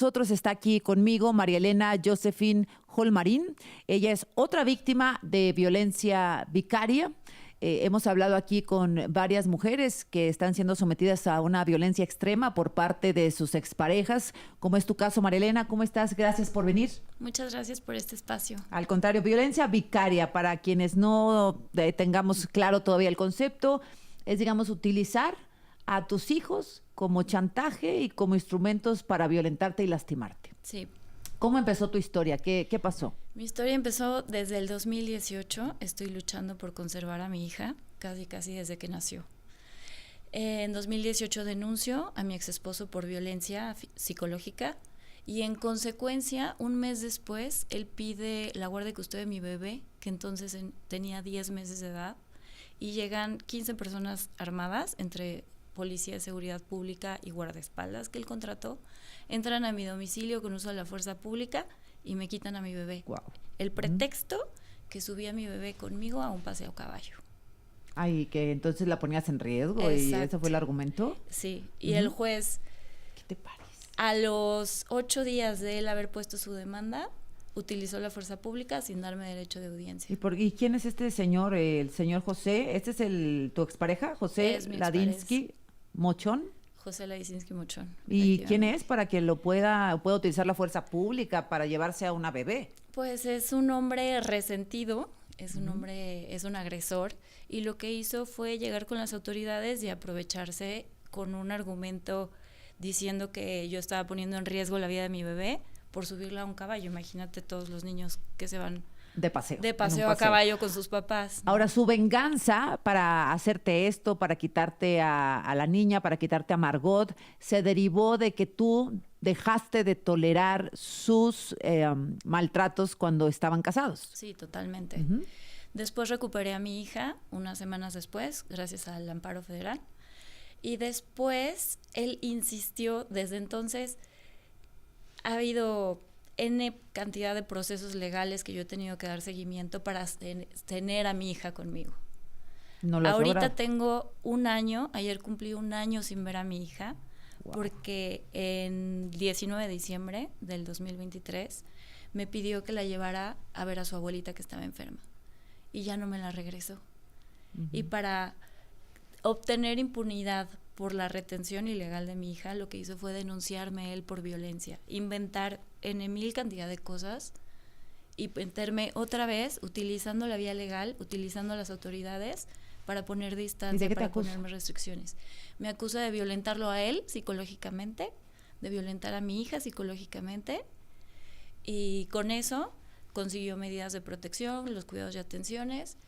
Nosotros está aquí conmigo María Elena Josephine Holmarín. Ella es otra víctima de violencia vicaria. Hemos hablado aquí con varias mujeres que están siendo sometidas a una violencia extrema por parte de sus exparejas, como es tu caso, María Elena. ¿Cómo estás? Gracias por venir. Muchas gracias por este espacio. Al contrario, violencia vicaria, para quienes no tengamos claro todavía el concepto, es, digamos, utilizar a tus hijos como chantaje y como instrumentos para violentarte y lastimarte. Sí. ¿Cómo empezó tu historia? ¿Qué pasó? Mi historia empezó desde el 2018. Estoy luchando por conservar a mi hija, casi desde que nació. En 2018 denuncio a mi exesposo por violencia psicológica y en consecuencia, un mes después, él pide la guardia y custodia de mi bebé, que entonces tenía 10 meses de edad, y llegan 15 personas armadas, entre Policía de Seguridad Pública y guardaespaldas que él contrató, entran a mi domicilio con uso de la fuerza pública y me quitan a mi bebé. Wow. El pretexto que subí a mi bebé conmigo a un paseo a caballo. Ay, que entonces la ponías en riesgo. Exacto. ¿Y ese fue el argumento? Sí, y el juez, ¿Qué te parece? a los 8 días de él haber puesto su demanda, utilizó la fuerza pública sin darme derecho de audiencia. ¿Y quién es este señor, el señor José? ¿Este es tu expareja, José Es mi Ladinsky Mochón? José Ladinsky Mochón. ¿Y quién es para que lo pueda utilizar la fuerza pública para llevarse a una bebé? Pues es un hombre resentido, es un hombre, es un agresor, y lo que hizo fue llegar con las autoridades y aprovecharse con un argumento diciendo que yo estaba poniendo en riesgo la vida de mi bebé por subirla a un caballo. Imagínate todos los niños que se van de paseo a caballo con sus papás. Ahora, su venganza para hacerte esto, para quitarte a la niña, para quitarte a Margot, se derivó de que tú dejaste de tolerar sus maltratos cuando estaban casados. Sí, totalmente. Después recuperé a mi hija unas semanas después, gracias al amparo federal. Y después él insistió, desde entonces ha habido N cantidad de procesos legales que yo he tenido que dar seguimiento para tener a mi hija conmigo. No lo has Ahorita logrado. tengo un año, ayer cumplí un año sin ver a mi hija, porque en 19 de diciembre del 2023 me pidió que la llevara a ver a su abuelita que estaba enferma y ya no me la regresó. Y para obtener impunidad por la retención ilegal de mi hija, lo que hizo fue denunciarme él por violencia, inventar mil cantidad de cosas y meterme otra vez utilizando la vía legal, utilizando las autoridades para poner distancia, para ponerme restricciones. Me acusa de violentarlo a él psicológicamente, de violentar a mi hija psicológicamente, y con eso consiguió medidas de protección, los cuidados y atenciones.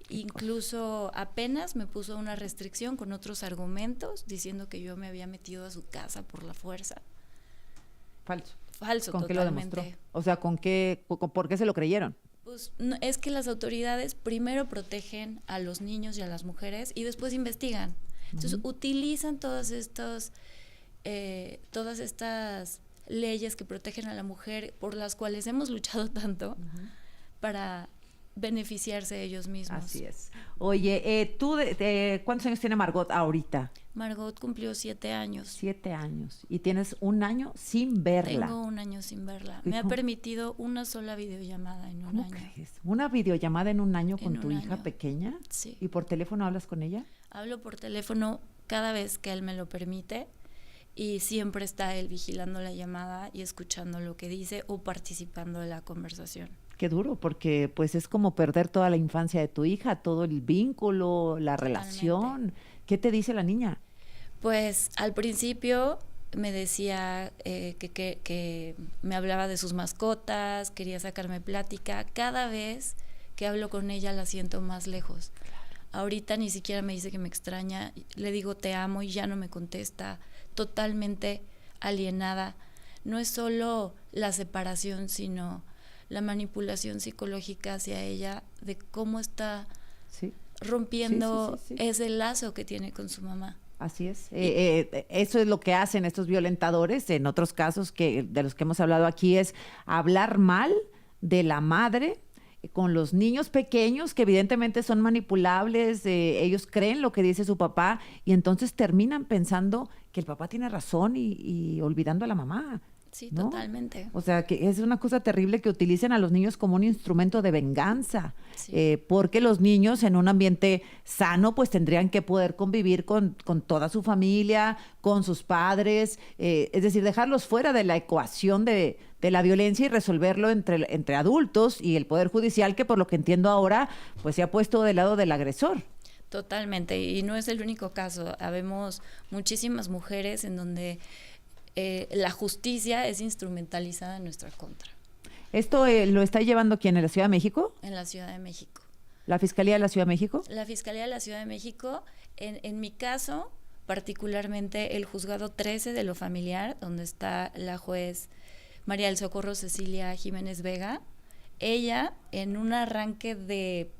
Incluso apenas me puso una restricción con otros argumentos diciendo que yo me había metido a su casa por la fuerza. Falso, ¿Con totalmente. qué lo demostró? O sea, ¿por qué se lo creyeron? Pues no, es que las autoridades primero protegen a los niños y a las mujeres y después investigan. Entonces utilizan todas estas leyes que protegen a la mujer, por las cuales hemos luchado tanto, para beneficiarse ellos mismos. Así es. Oye, ¿cuántos años tiene Margot ahorita? Margot cumplió 7 años. 7 años. ¿Y tienes un año sin verla? Tengo un año sin verla. Me ha permitido una sola videollamada en un año. ¿Cómo crees? ¿Una videollamada en un año con tu hija pequeña? Sí. ¿Y por teléfono hablas con ella? Hablo por teléfono cada vez que él me lo permite y siempre está él vigilando la llamada y escuchando lo que dice o participando de la conversación. Qué duro, porque pues es como perder toda la infancia de tu hija, todo el vínculo, la relación. ¿Qué te dice la niña? Pues al principio me decía que me hablaba de sus mascotas, quería sacarme plática. Cada vez que hablo con ella la siento más lejos. Claro. Ahorita ni siquiera me dice que me extraña, le digo te amo y ya no me contesta, totalmente alienada. No es solo la separación, sino la manipulación psicológica hacia ella, de cómo está rompiendo ese lazo que tiene con su mamá. Así es. Eso es lo que hacen estos violentadores. En otros casos de los que hemos hablado aquí es hablar mal de la madre con los niños pequeños que evidentemente son manipulables, ellos creen lo que dice su papá y entonces terminan pensando que el papá tiene razón y olvidando a la mamá. Sí, ¿no? totalmente. O sea, que es una cosa terrible que utilicen a los niños como un instrumento de venganza, Sí. porque los niños en un ambiente sano pues tendrían que poder convivir con toda su familia, con sus padres, es decir, dejarlos fuera de la ecuación de la violencia y resolverlo entre adultos y el Poder Judicial, que por lo que entiendo ahora pues se ha puesto del lado del agresor. Totalmente, y no es el único caso. Habemos muchísimas mujeres en donde la justicia es instrumentalizada en nuestra contra. ¿Esto lo está llevando quién? ¿En la Ciudad de México? En la Ciudad de México. ¿La Fiscalía de la Ciudad de México? La Fiscalía de la Ciudad de México, en mi caso, particularmente el juzgado 13 de lo familiar, donde está la juez María del Socorro Cecilia Jiménez Vega, ella, en un arranque de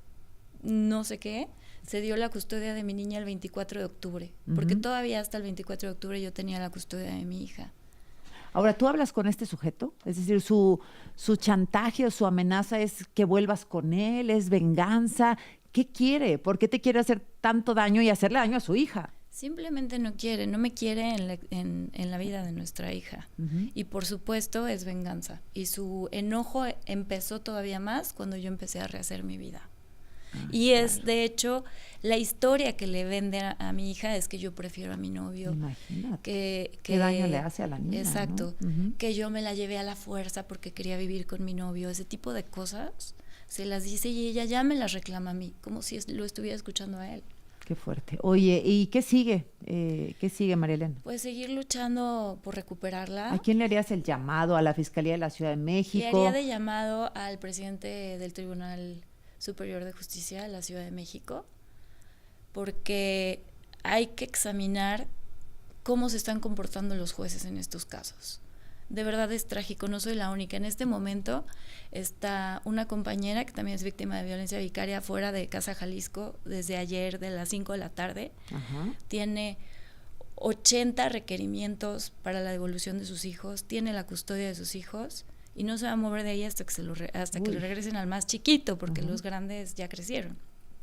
no sé qué, se dio la custodia de mi niña el 24 de octubre, porque todavía hasta el 24 de octubre yo tenía la custodia de mi hija. Ahora, ¿tú hablas con este sujeto? Es decir, su chantaje o su amenaza es que vuelvas con él, es venganza. ¿Qué quiere? ¿Por qué te quiere hacer tanto daño y hacerle daño a su hija? Simplemente no me quiere en la vida de nuestra hija. Y por supuesto es venganza. Y su enojo empezó todavía más cuando yo empecé a rehacer mi vida. Y es, de hecho, la historia que le vende a mi hija es que yo prefiero a mi novio. Imagínate. ¿Qué daño le hace a la niña? Exacto. ¿No? Que yo me la llevé a la fuerza porque quería vivir con mi novio. Ese tipo de cosas se las dice y ella ya me las reclama a mí, como si lo estuviera escuchando a él. Qué fuerte. Oye, ¿y qué sigue? ¿Qué sigue, María Elena? Pues seguir luchando por recuperarla. ¿A quién le harías el llamado? ¿A la Fiscalía de la Ciudad de México? Le haría de llamado al presidente del Tribunal Superior de Justicia de la Ciudad de México, porque hay que examinar cómo se están comportando los jueces en estos casos. De verdad es trágico, no soy la única. En este momento está una compañera que también es víctima de violencia vicaria fuera de Casa Jalisco desde ayer de las 5 de la tarde. Ajá. Tiene 80 requerimientos para la devolución de sus hijos, tiene la custodia de sus hijos y no se va a mover de ahí hasta que le regresen al más chiquito, porque los grandes ya crecieron.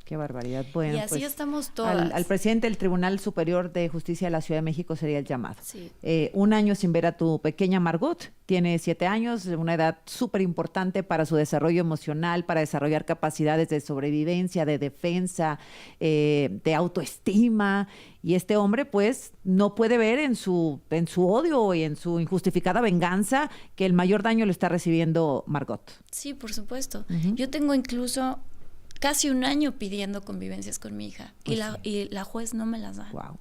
Qué barbaridad. Bueno, y así pues, estamos todas. Al presidente del Tribunal Superior de Justicia de la Ciudad de México sería el llamado. Sí. 1 año sin ver a tu pequeña Margot. Tiene 7 años, una edad súper importante para su desarrollo emocional, para desarrollar capacidades de sobrevivencia, de defensa, de autoestima. Y este hombre, pues, no puede ver en su odio y en su injustificada venganza que el mayor daño lo está recibiendo Margot. Sí, por supuesto. Yo tengo incluso casi 1 año pidiendo convivencias con mi hija, pues y la juez no me las da. Wow.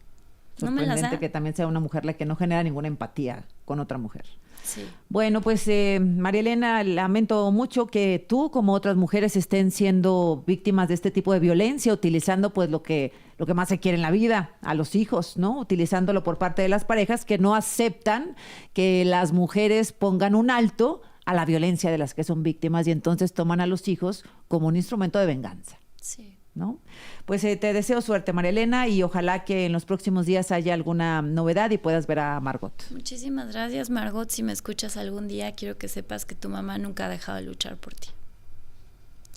No me las da. Que también sea una mujer la que no genera ninguna empatía con otra mujer. Sí. Bueno, pues María Elena, lamento mucho que tú, como otras mujeres, estén siendo víctimas de este tipo de violencia, utilizando pues lo que más se quiere en la vida, a los hijos, ¿no? Utilizándolo por parte de las parejas que no aceptan que las mujeres pongan un alto a la violencia de las que son víctimas y entonces toman a los hijos como un instrumento de venganza. Sí. ¿No? Pues te deseo suerte, María Elena, y ojalá que en los próximos días haya alguna novedad y puedas ver a Margot. Muchísimas gracias, Margot. Si me escuchas algún día, quiero que sepas que tu mamá nunca ha dejado de luchar por ti.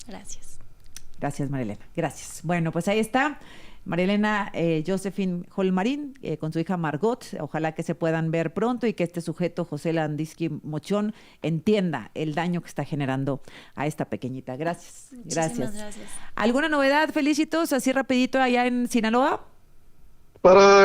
Gracias. Gracias, María Elena. Gracias. Bueno, pues ahí está. María Elena Josephine Holmarín con su hija Margot. Ojalá que se puedan ver pronto y que este sujeto, José Landisky Mochón, entienda el daño que está generando a esta pequeñita. Gracias. Muchísimas gracias. ¿Alguna novedad, Felicitos, así rapidito allá en Sinaloa? Para